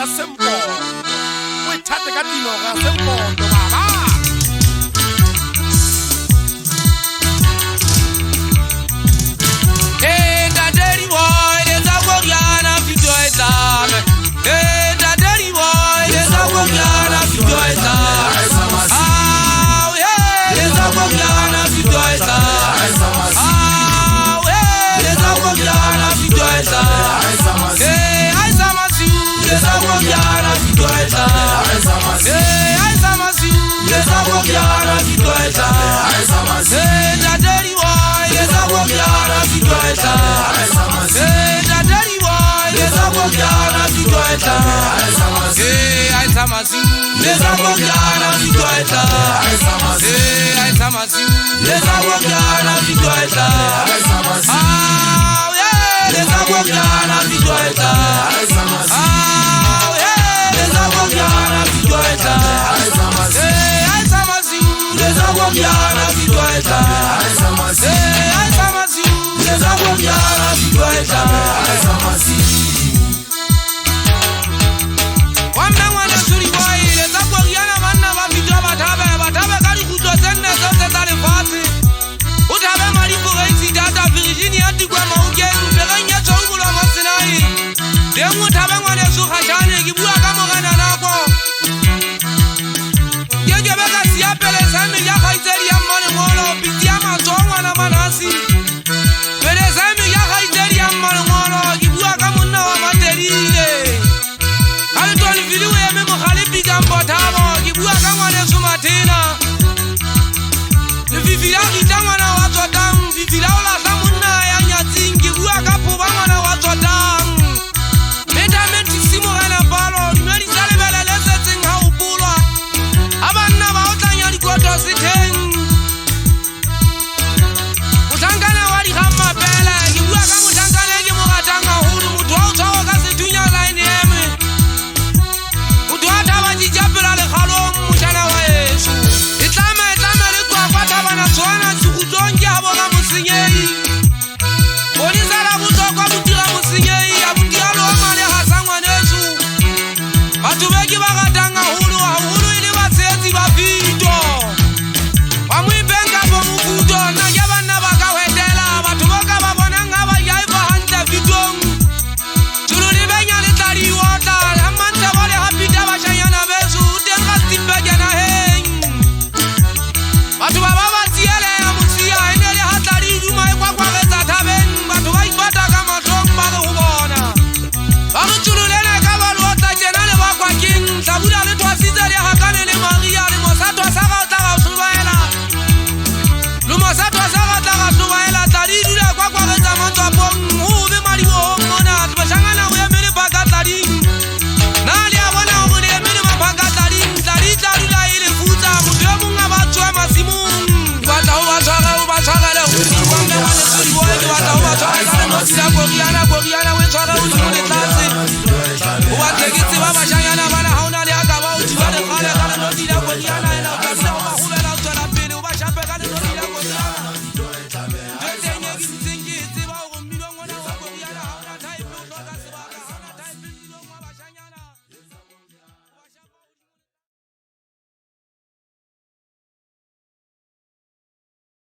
Sempondo. We chat ka dinora Sempondo baba. Hey, that dirty boy, there's a koriana video exam. Hey, that dirty boy, there's a koriana video exam. Ah, yeah, there's a koriana video exam. Ah, yeah, there's a koriana video exam. Hey, I samasu, there's a koriana video exam. Hey, I samasu, there's a koriana video exam. Hey, that dirty boy, there's a koriana video exam. Hey, that dirty boy, there's a koriana video exam. Hey, I samasu, there's a koriana video exam. Hey, I samasu, there's a koriana video exam. Ah, yeah, there's a koriana video exam. Ah, yeah, there's a koriana video exam. Hey, I samasu, there's a koriana video exam. Hey, I samasu, there's a koriana video exam. Koriana, we try to do the classic. Who are taking the Baba Shayana, Mana, how now they are about to Koriana.